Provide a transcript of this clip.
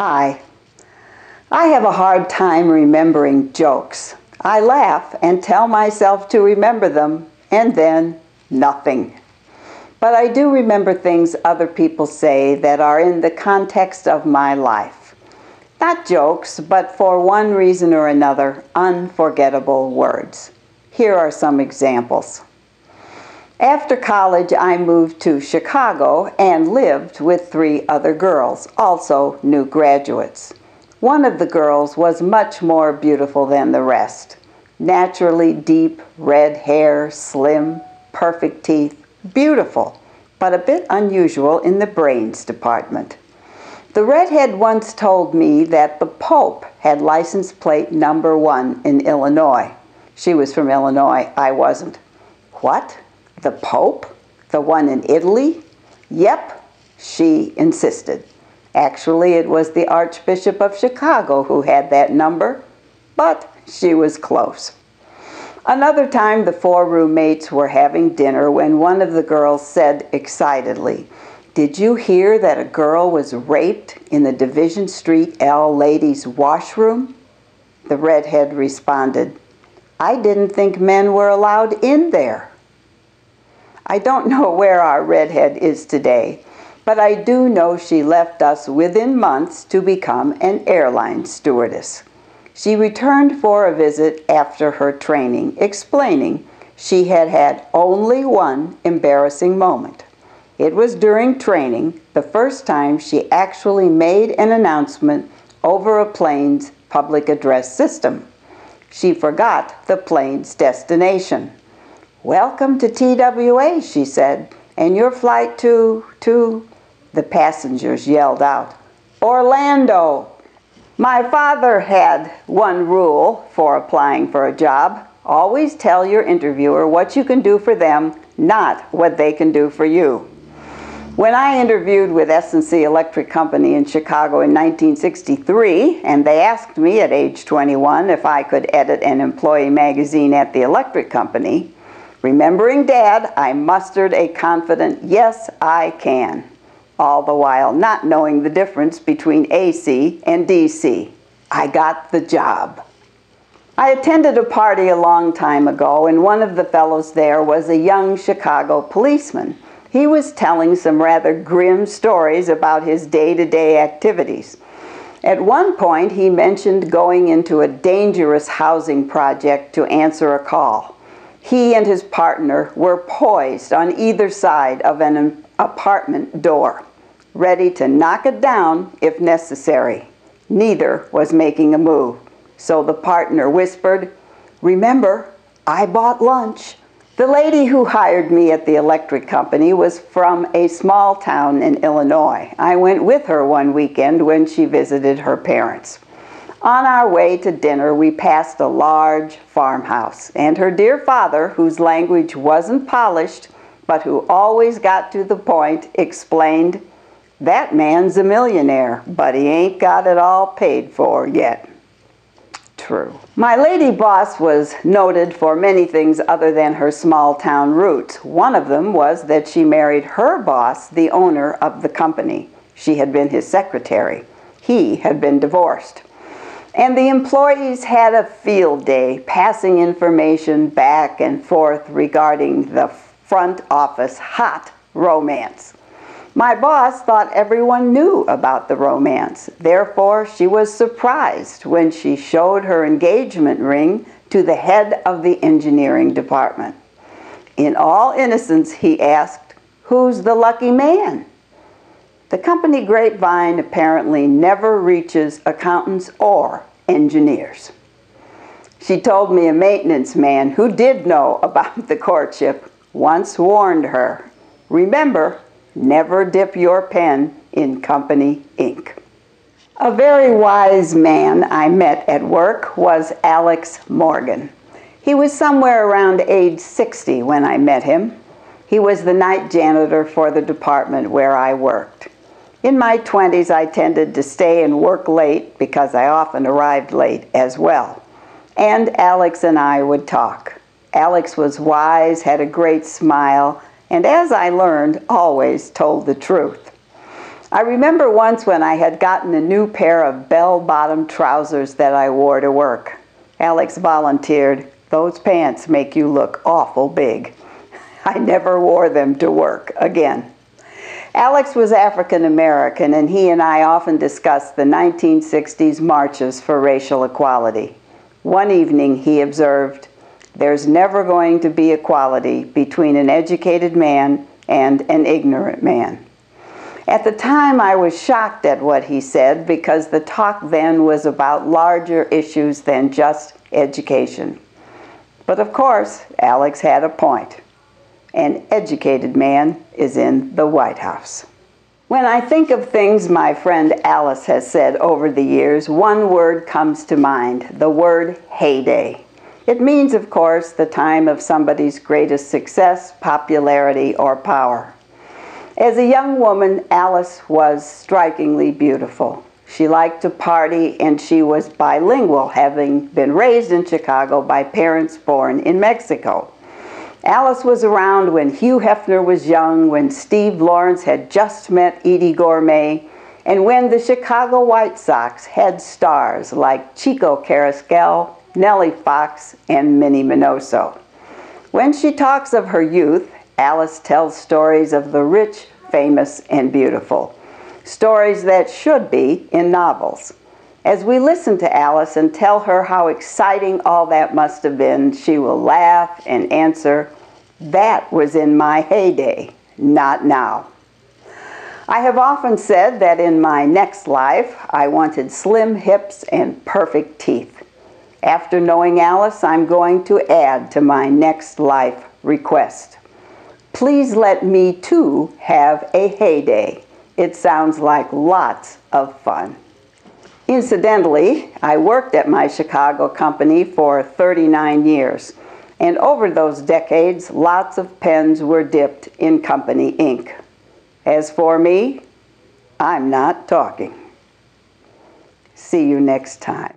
Hi. I have a hard time remembering jokes. I laugh and tell myself to remember them, and then nothing. But I do remember things other people say that are in the context of my life. Not jokes, but for one reason or another, unforgettable words. Here are some examples. After college, I moved to Chicago and lived with 3 other girls, also new graduates. One of the girls was much more beautiful than the rest. Naturally deep red hair, slim, perfect teeth, beautiful, but a bit unusual in the brains department. The redhead once told me that the Pope had license plate number 1 in Illinois. She was from Illinois, I wasn't. What? The Pope? The one in Italy? Yep, she insisted. Actually, it was the Archbishop of Chicago who had that number, but she was close. Another time, the 4 roommates were having dinner when one of the girls said excitedly, "Did you hear that a girl was raped in the Division Street L ladies' washroom?" The redhead responded, "I didn't think men were allowed in there." I don't know where our redhead is today, but I do know she left us within months to become an airline stewardess. She returned for a visit after her training, explaining she had had only one embarrassing moment. It was during training, the first time she actually made an announcement over a plane's public address system. She forgot the plane's destination. "Welcome to TWA," she said, "and your flight to..." The passengers yelled out, "Orlando!" My father had one rule for applying for a job. Always tell your interviewer what you can do for them, not what they can do for you. When I interviewed with S&C Electric Company in Chicago in 1963, and they asked me at age 21 if I could edit an employee magazine at the electric company, remembering Dad, I mustered a confident, "Yes, I can," all the while not knowing the difference between AC and DC. I got the job. I attended a party a long time ago, and one of the fellows there was a young Chicago policeman. He was telling some rather grim stories about his day-to-day activities. At one point, he mentioned going into a dangerous housing project to answer a call. He and his partner were poised on either side of an apartment door, ready to knock it down if necessary. Neither was making a move, so the partner whispered, "Remember, I bought lunch." The lady who hired me at the electric company was from a small town in Illinois. I went with her one weekend when she visited her parents. On our way to dinner, we passed a large farmhouse, and her dear father, whose language wasn't polished, but who always got to the point, explained, "That man's a millionaire, but he ain't got it all paid for yet." True. My lady boss was noted for many things other than her small-town roots. One of them was that she married her boss, the owner of the company. She had been his secretary. He had been divorced. And the employees had a field day, passing information back and forth regarding the front office hot romance. My boss thought everyone knew about the romance. Therefore, she was surprised when she showed her engagement ring to the head of the engineering department. In all innocence, he asked, "Who's the lucky man?" The company grapevine apparently never reaches accountants or engineers. She told me a maintenance man who did know about the courtship once warned her, "Remember, never dip your pen in company ink." A very wise man I met at work was Alex Morgan. He was somewhere around age 60 when I met him. He was the night janitor for the department where I worked. In my 20s, I tended to stay and work late because I often arrived late as well. And Alex and I would talk. Alex was wise, had a great smile, and as I learned, always told the truth. I remember once when I had gotten a new pair of bell-bottom trousers that I wore to work. Alex volunteered, "Those pants make you look awful big." I never wore them to work again. Alex was African American, and he and I often discussed the 1960s marches for racial equality. One evening he observed, "There's never going to be equality between an educated man and an ignorant man." At the time, I was shocked at what he said because the talk then was about larger issues than just education. But of course, Alex had a point. An educated man is in the White House. When I think of things my friend Alice has said over the years, one word comes to mind, the word heyday. It means, of course, the time of somebody's greatest success, popularity, or power. As a young woman, Alice was strikingly beautiful. She liked to party, and she was bilingual, having been raised in Chicago by parents born in Mexico. Alice was around when Hugh Hefner was young, when Steve Lawrence had just met Edie Gourmet, and when the Chicago White Sox had stars like Chico Carrasquel, Nellie Fox, and Minnie Minoso. When she talks of her youth, Alice tells stories of the rich, famous, and beautiful. Stories that should be in novels. As we listen to Alice and tell her how exciting all that must have been, she will laugh and answer, "That was in my heyday, not now." I have often said that in my next life, I wanted slim hips and perfect teeth. After knowing Alice, I'm going to add to my next life request. Please let me too have a heyday. It sounds like lots of fun. Incidentally, I worked at my Chicago company for 39 years, and over those decades, lots of pens were dipped in company ink. As for me, I'm not talking. See you next time.